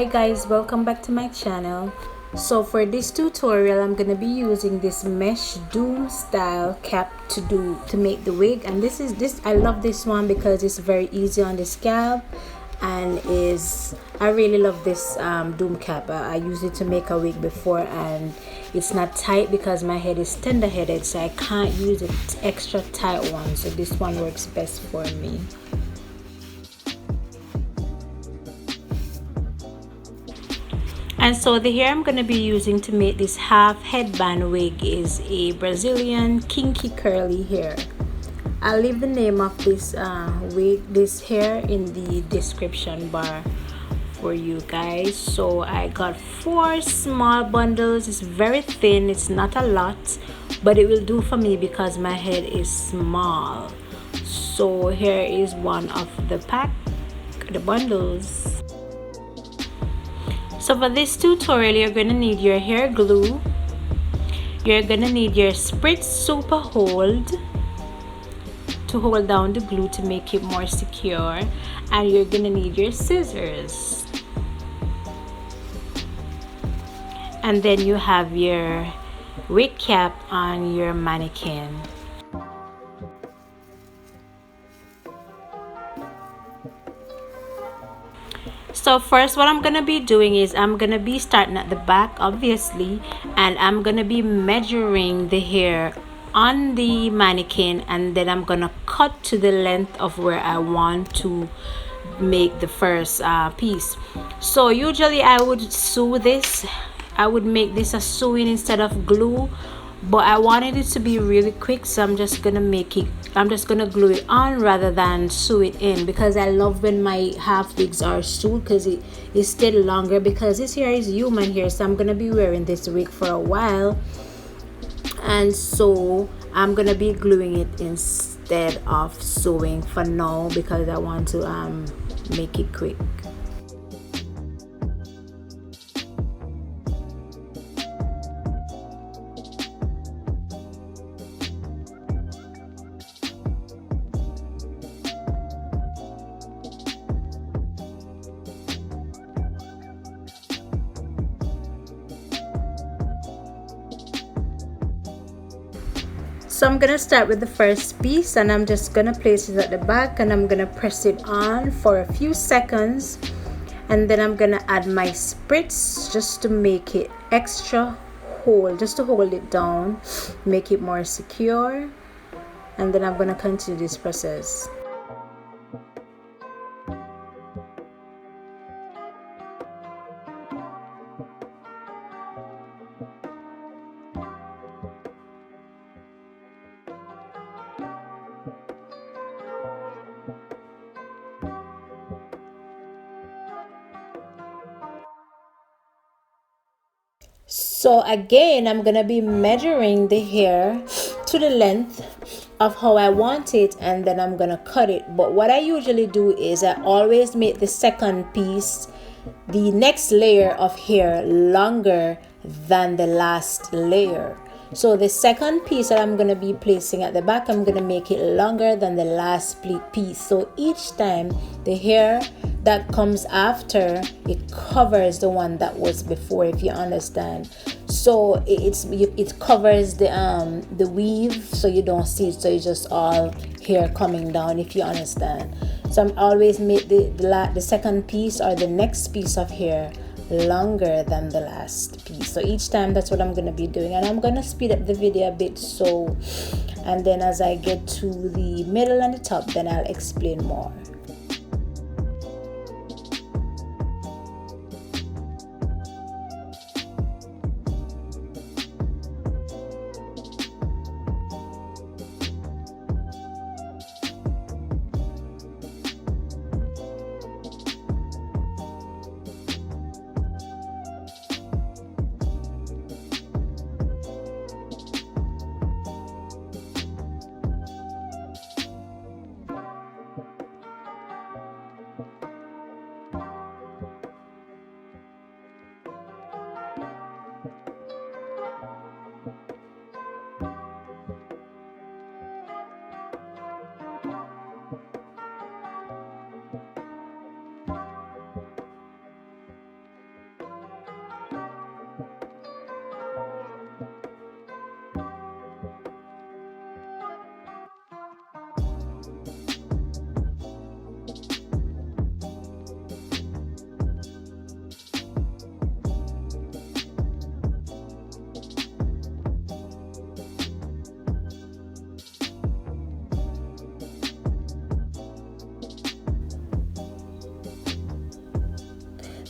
Hi guys, welcome back to my channel. So for this tutorial I'm gonna be using this mesh doom style cap to make the wig, and I love this one because it's very easy on the scalp, and I really love this doom cap. I used it to make a wig before, and it's not tight because my head is tender headed, so I can't use an extra tight one, so this one works best for me. And so the hair I'm going to be using to make this half headband wig is a Brazilian kinky curly hair. I'll leave the name of this this hair in the description bar for you guys. So I got 4 small bundles. It's very thin, it's not a lot, but it will do for me because my head is small. So here is one of the bundles. So for this tutorial, you're going to need your hair glue, you're going to need your spritz super hold to hold down the glue to make it more secure, and you're going to need your scissors, and then you have your wig cap on your mannequin. So first, what I'm gonna be doing is I'm gonna be starting at the back, obviously, and I'm gonna be measuring the hair on the mannequin, and then I'm gonna cut to the length of where I want to make the first piece. So usually I would sew this. I would make this a sewing instead of glue, but I wanted it to be really quick, so I'm just gonna glue it on rather than sew it in, because I love when my half wigs are sewed because it is still longer, because this hair is human hair, so I'm gonna be wearing this wig for a while, and so I'm gonna be gluing it instead of sewing for now because I want to make it quick. So I'm gonna start with the first piece, and I'm just gonna place it at the back, and I'm gonna press it on for a few seconds, and then I'm gonna add my spritz just to make it extra hold, just to hold it down, make it more secure, and then I'm gonna continue this process. So again, I'm gonna be measuring the hair to the length of how I want it, and then I'm gonna cut it. But what I usually do is I always make the second piece, the next layer of hair, longer than the last layer. So the second piece that I'm gonna be placing at the back, I'm gonna make it longer than the last piece. So each time the hair that comes after, it covers the one that was before, if you understand. So it covers the weave, so you don't see it, so it's just all hair coming down, if you understand. So I'm always make the second piece or the next piece of hair longer than the last piece. So each time, that's what I'm going to be doing, and I'm going to speed up the video a bit, so, and then as I get to the middle and the top, then I'll explain more.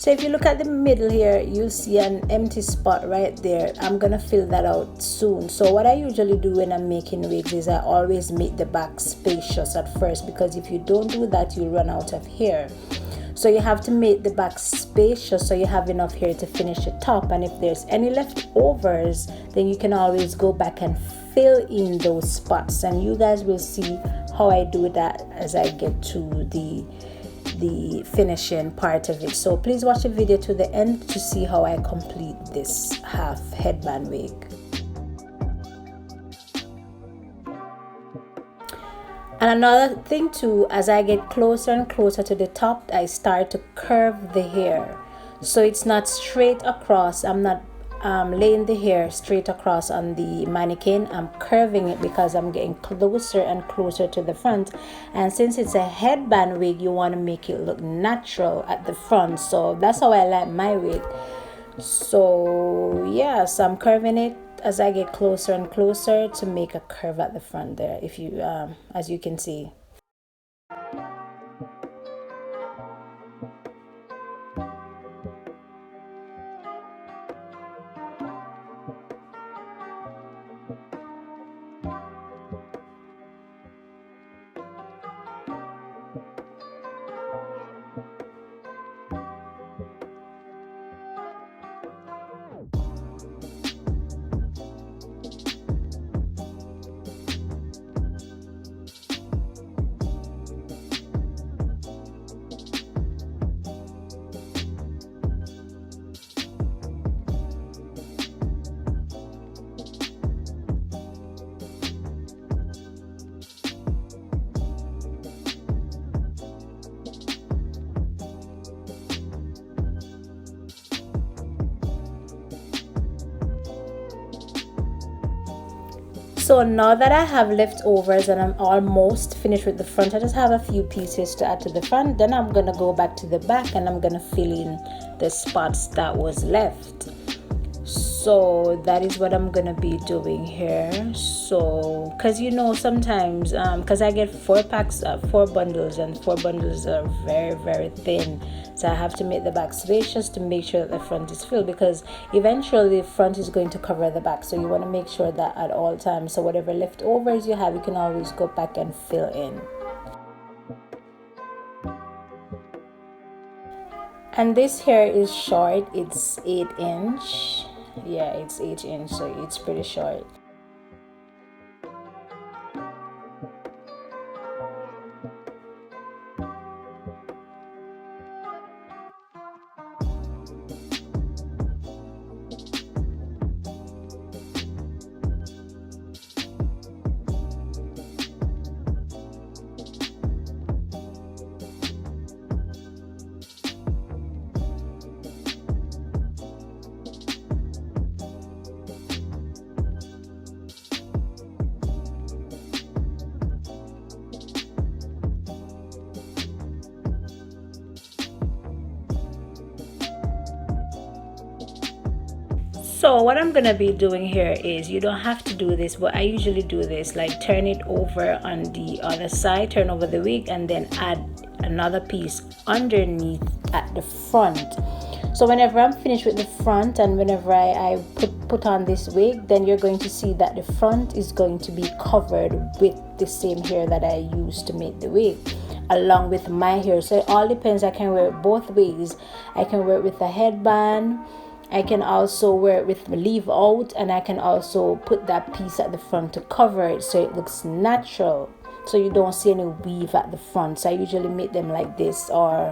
So if you look at the middle here, you'll see an empty spot right there. I'm gonna fill that out soon. So what I usually do when I'm making wigs is I always make the back spacious at first, because if you don't do that, you'll run out of hair. So you have to make the back spacious so you have enough hair to finish the top, and if there's any leftovers, then you can always go back and fill in those spots, and you guys will see how I do that as I get to the finishing part of it. So please watch the video to the end to see how I complete this half headband wig. And another thing too, as I get closer and closer to the top, I start to curve the hair so it's not straight across. I'm not laying the hair straight across on the mannequin. I'm curving it because I'm getting closer and closer to the front, and since it's a headband wig, you want to make it look natural at the front. So that's how I like my wig. So yes, I'm curving it as I get closer and closer to make a curve at the front there, if you as you can see. So now that I have leftovers and I'm almost finished with the front, I just have a few pieces to add to the front. Then I'm gonna go back to the back and I'm gonna fill in the spots that was left. So that is what I'm gonna be doing here. So because you know, sometimes because I get 4 bundles, and 4 bundles are very, very thin, so I have to make the back spacious to make sure that the front is filled, because eventually the front is going to cover the back, so you want to make sure that at all times. So whatever leftovers you have, you can always go back and fill in. And this hair is short, it's 8-inch. Yeah, it's 8-inch, so it's pretty short. So what I'm gonna be doing here is, you don't have to do this, but I usually do this, like turn it over on the other side, turn over the wig, and then add another piece underneath at the front. So whenever I'm finished with the front, and whenever I put on this wig, then you're going to see that the front is going to be covered with the same hair that I used to make the wig, along with my hair. So it all depends. I can wear it both ways. I can wear it with a headband, I can also wear it with the leave out, and I can also put that piece at the front to cover it so it looks natural, so you don't see any weave at the front. So I usually make them like this, or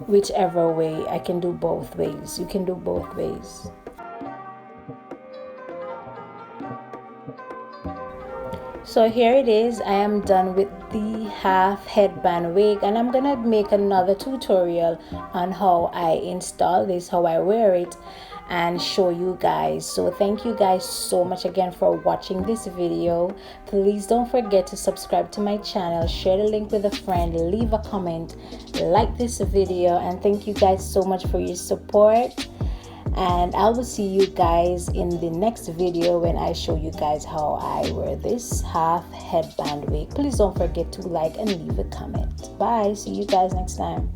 whichever way. I can do both ways. You can do both ways. So here it is. I am done with the half headband wig, and I'm gonna make another tutorial on how I install this, how I wear it, and show you guys. So thank you guys so much again for watching this video. Please don't forget to subscribe to my channel, share the link with a friend, leave a comment, like this video, and thank you guys so much for your support. And I will see you guys in the next video when I show you guys how I wear this half headband wig. Please don't forget to like and leave a comment. Bye. See you guys next time.